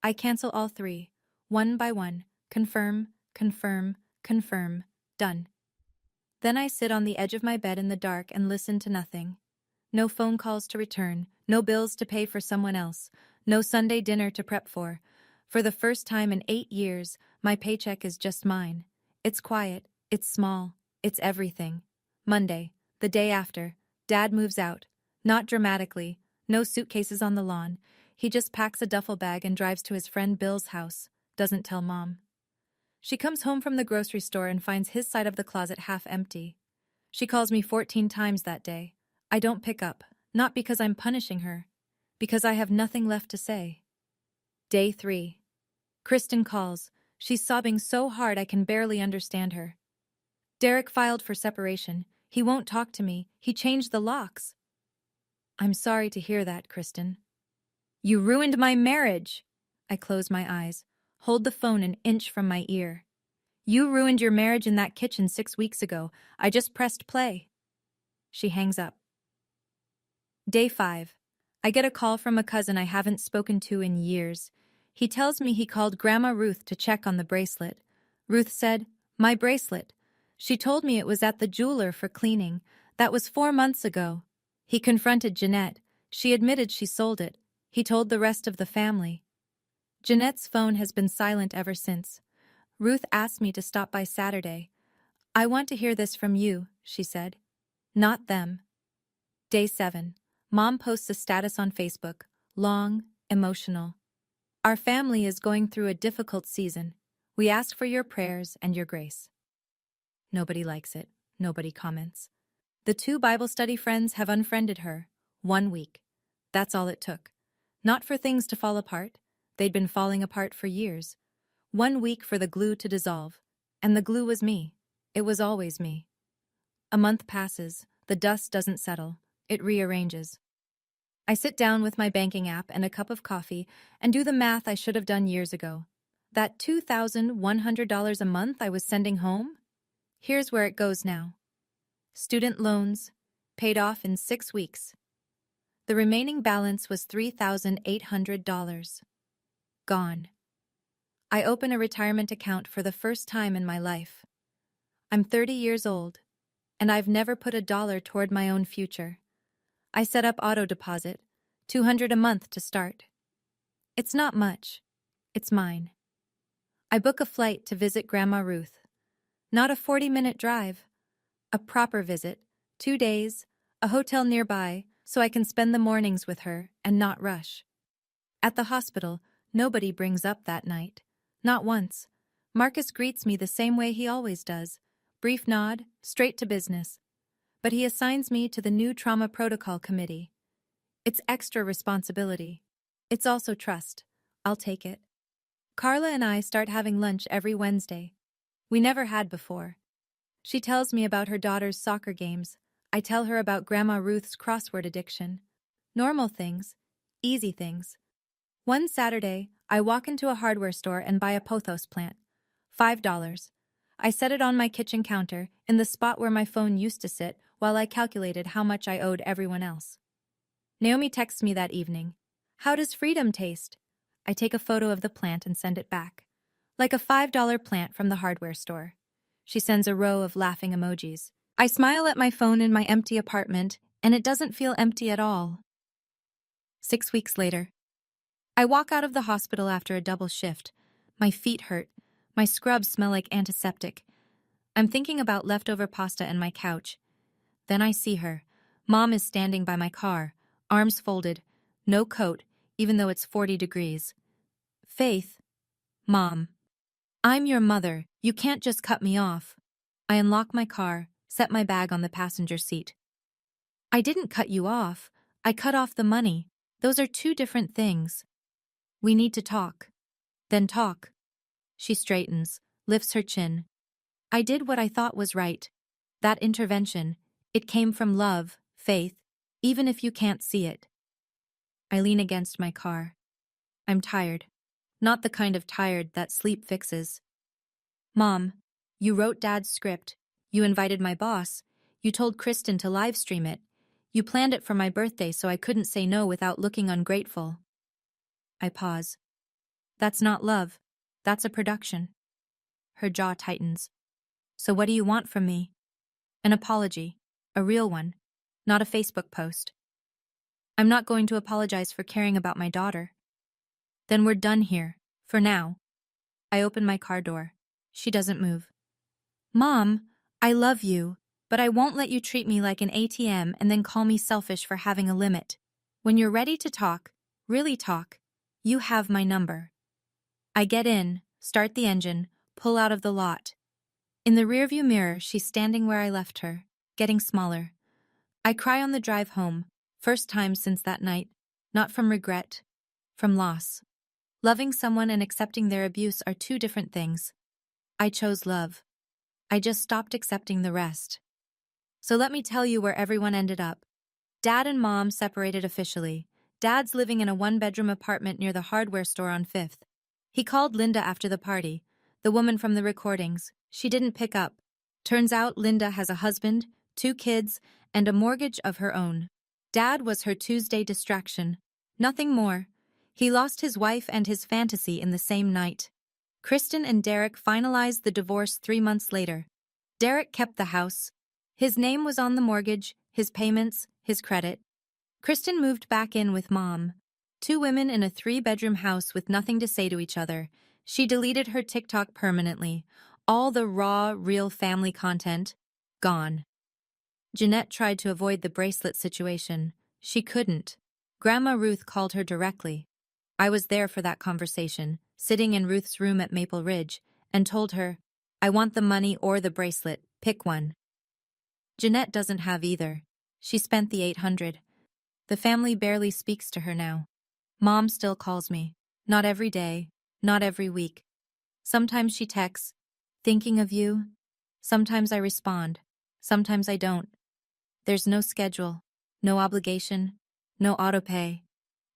I cancel all 3, one by one. Confirm, confirm, confirm. Done. Then I sit on the edge of my bed in the dark and listen to nothing. No phone calls to return, no bills to pay for someone else, no Sunday dinner to prep for. For the first time in 8 years, my paycheck is just mine. It's quiet, it's small, it's everything. Monday, the day after, Dad moves out. Not dramatically, no suitcases on the lawn. He just packs a duffel bag and drives to his friend Bill's house. Doesn't tell Mom. She comes home from the grocery store and finds his side of the closet half empty. She calls me 14 times that day. I don't pick up, not because I'm punishing her, because I have nothing left to say. Day 3. Kristen calls. She's sobbing so hard I can barely understand her. Derek filed for separation. He won't talk to me. He changed the locks. I'm sorry to hear that, Kristen. You ruined my marriage. I close my eyes, hold the phone an inch from my ear. You ruined your marriage in that kitchen 6 weeks ago. I just pressed play. She hangs up. Day 5. I get a call from a cousin I haven't spoken to in years. He tells me he called Grandma Ruth to check on the bracelet. Ruth said, "My bracelet." She told me it was at the jeweler for cleaning. That was 4 months ago. He confronted Jeanette. She admitted she sold it. He told the rest of the family. Jeanette's phone has been silent ever since. Ruth asked me to stop by Saturday. "I want to hear this from you," she said. Not them. Day 7. Mom posts a status on Facebook. Long, emotional. Our family is going through a difficult season. We ask for your prayers and your grace. Nobody likes it. Nobody comments. The 2 Bible study friends have unfriended her. 1 week. That's all it took. Not for things to fall apart. They'd been falling apart for years. 1 week for the glue to dissolve. And the glue was me. It was always me. A month passes. The dust doesn't settle. It rearranges. I sit down with my banking app and a cup of coffee and do the math I should have done years ago. That $2,100 a month I was sending home? Here's where it goes now. Student loans, paid off in 6 weeks. The remaining balance was $3,800. Gone. I open a retirement account for the first time in my life. I'm 30 years old, and I've never put $1 toward my own future. I set up auto deposit, $200 a month to start. It's not much. It's mine. I book a flight to visit Grandma Ruth. Not a 40-minute drive. A proper visit, 2 days, a hotel nearby, so I can spend the mornings with her and not rush. At the hospital, nobody brings up that night. Not once. Marcus greets me the same way he always does. Brief nod, straight to business. But he assigns me to the new trauma protocol committee. It's extra responsibility. It's also trust. I'll take it. Carla and I start having lunch every Wednesday. We never had before. She tells me about her daughter's soccer games. I tell her about Grandma Ruth's crossword addiction. Normal things. Easy things. One Saturday, I walk into a hardware store and buy a pothos plant. $5. I set it on my kitchen counter, in the spot where my phone used to sit, while I calculated how much I owed everyone else. Naomi texts me that evening. "How does freedom taste?" I take a photo of the plant and send it back. Like a $5 plant from the hardware store. She sends a row of laughing emojis. I smile at my phone in my empty apartment, and it doesn't feel empty at all. 6 weeks later. I walk out of the hospital after a double shift. My feet hurt. My scrubs smell like antiseptic. I'm thinking about leftover pasta and my couch. Then I see her. Mom is standing by my car, arms folded, no coat, even though it's 40 degrees. "Faith." "Mom. I'm your mother. You can't just cut me off." I unlock my car, set my bag on the passenger seat. "I didn't cut you off. I cut off the money. Those are 2 different things. We need to talk." "Then talk." She straightens, lifts her chin. "I did what I thought was right. That intervention, it came from love, Faith, even if you can't see it." I lean against my car. I'm tired. Not the kind of tired that sleep fixes. "Mom, you wrote Dad's script. You invited my boss. You told Kristen to live stream it. You planned it for my birthday so I couldn't say no without looking ungrateful." I pause. "That's not love. That's a production." Her jaw tightens. "So what do you want from me?" "An apology. A real one. Not a Facebook post." "I'm not going to apologize for caring about my daughter." "Then we're done here. For now." I open my car door. She doesn't move. "Mom, I love you, but I won't let you treat me like an ATM and then call me selfish for having a limit. When you're ready to talk, really talk, you have my number." I get in, start the engine, pull out of the lot. In the rearview mirror, she's standing where I left her, getting smaller. I cry on the drive home, first time since that night, not from regret, from loss. Loving someone and accepting their abuse are 2 different things. I chose love. I just stopped accepting the rest. So let me tell you where everyone ended up. Dad and Mom separated officially. Dad's living in a one-bedroom apartment near the hardware store on 5th. He called Linda after the party, the woman from the recordings. She didn't pick up. Turns out Linda has a husband, 2 kids, and a mortgage of her own. Dad was her Tuesday distraction. Nothing more. He lost his wife and his fantasy in the same night. Kristen and Derek finalized the divorce 3 months later. Derek kept the house. His name was on the mortgage, his payments, his credit. Kristen moved back in with Mom. 2 women in a 3-bedroom house with nothing to say to each other. She deleted her TikTok permanently. All the raw, real family content, gone. Jeanette tried to avoid the bracelet situation. She couldn't. Grandma Ruth called her directly. I was there for that conversation, sitting in Ruth's room at Maple Ridge, and told her, I want the money or the bracelet, pick one. Jeanette doesn't have either. She spent the $800. The family barely speaks to her now. Mom still calls me. Not every day, not every week. Sometimes she texts, thinking of you. Sometimes I respond. Sometimes I don't. There's no schedule, no obligation, no autopay.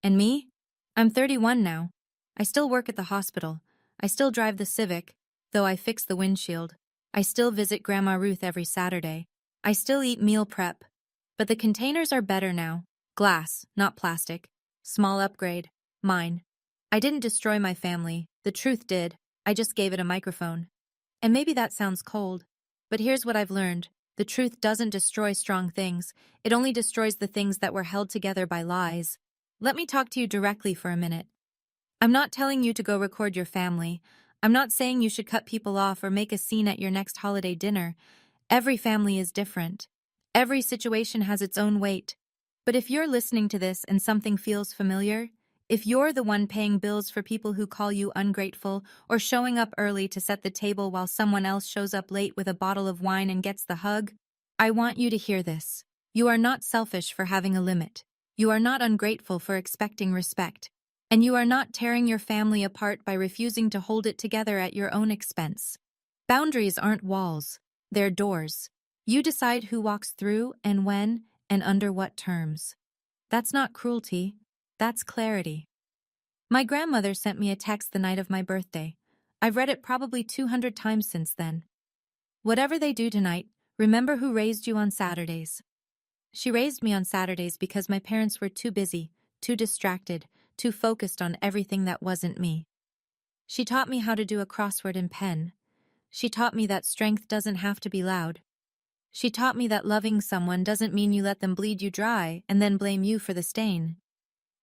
And me? I'm 31 now. I still work at the hospital. I still drive the Civic, though I fix the windshield. I still visit Grandma Ruth every Saturday. I still eat meal prep. But the containers are better now. Glass, not plastic. Small upgrade. Mine. I didn't destroy my family. The truth did. I just gave it a microphone. And maybe that sounds cold, but here's what I've learned. The truth doesn't destroy strong things. It only destroys the things that were held together by lies. Let me talk to you directly for a minute. I'm not telling you to go record your family. I'm not saying you should cut people off or make a scene at your next holiday dinner. Every family is different. Every situation has its own weight. But if you're listening to this and something feels familiar, if you're the one paying bills for people who call you ungrateful or showing up early to set the table while someone else shows up late with a bottle of wine and gets the hug, I want you to hear this. You are not selfish for having a limit. You are not ungrateful for expecting respect. And you are not tearing your family apart by refusing to hold it together at your own expense. Boundaries aren't walls. They're doors. You decide who walks through and when and under what terms. That's not cruelty. That's clarity. My grandmother sent me a text the night of my birthday. I've read it probably 200 times since then. Whatever they do tonight, remember who raised you on Saturdays. She raised me on Saturdays because my parents were too busy, too distracted, too focused on everything that wasn't me. She taught me how to do a crossword in pen. She taught me that strength doesn't have to be loud. She taught me that loving someone doesn't mean you let them bleed you dry and then blame you for the stain.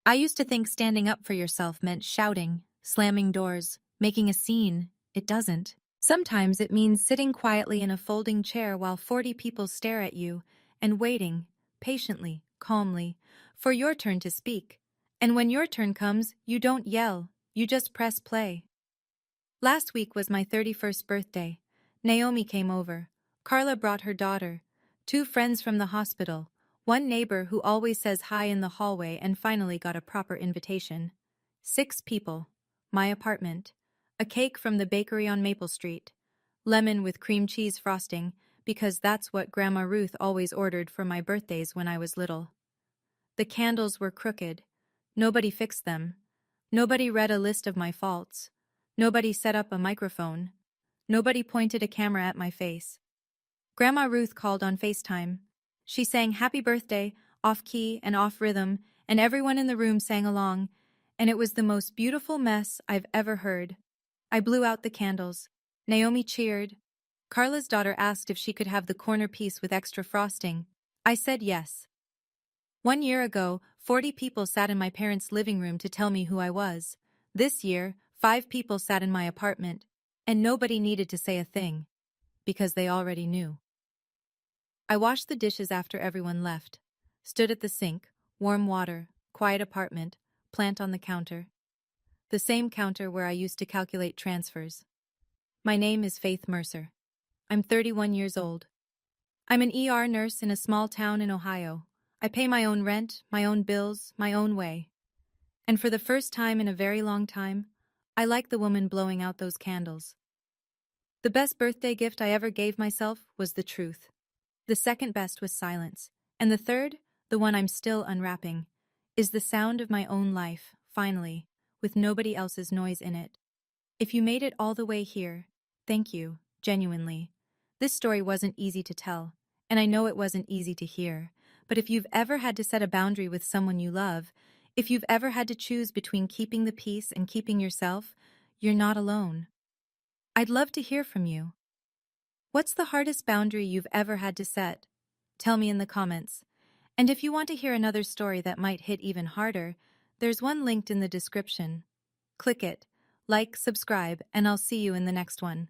I used to think standing up for yourself meant shouting, slamming doors, making a scene. It doesn't. Sometimes it means sitting quietly in a folding chair while 40 people stare at you and waiting, patiently, calmly, for your turn to speak. And when your turn comes, you don't yell, you just press play. Last week was my 31st birthday. Naomi came over. Carla brought her daughter. 2 friends from the hospital. 1 neighbor who always says hi in the hallway and finally got a proper invitation. 6 people. My apartment. A cake from the bakery on Maple Street. Lemon with cream cheese frosting, because that's what Grandma Ruth always ordered for my birthdays when I was little. The candles were crooked. Nobody fixed them. Nobody read a list of my faults. Nobody set up a microphone. Nobody pointed a camera at my face. Grandma Ruth called on FaceTime. She sang Happy Birthday, off-key and off-rhythm, and everyone in the room sang along, and it was the most beautiful mess I've ever heard. I blew out the candles. Naomi cheered. Carla's daughter asked if she could have the corner piece with extra frosting. I said yes. 1 year ago, 40 people sat in my parents' living room to tell me who I was. This year, 5 people sat in my apartment, and nobody needed to say a thing, because they already knew. I washed the dishes after everyone left. Stood at the sink, warm water, quiet apartment, plant on the counter. The same counter where I used to calculate transfers. My name is Faith Mercer. I'm 31 years old. I'm an ER nurse in a small town in Ohio. I pay my own rent, my own bills, my own way. And for the first time in a very long time, I like the woman blowing out those candles. The best birthday gift I ever gave myself was the truth. The second best was silence. And the third, the one I'm still unwrapping, is the sound of my own life, finally, with nobody else's noise in it. If you made it all the way here, thank you, genuinely. This story wasn't easy to tell, and I know it wasn't easy to hear, but if you've ever had to set a boundary with someone you love, if you've ever had to choose between keeping the peace and keeping yourself, you're not alone. I'd love to hear from you. What's the hardest boundary you've ever had to set? Tell me in the comments. And if you want to hear another story that might hit even harder, there's one linked in the description. Click it, like, subscribe, and I'll see you in the next one.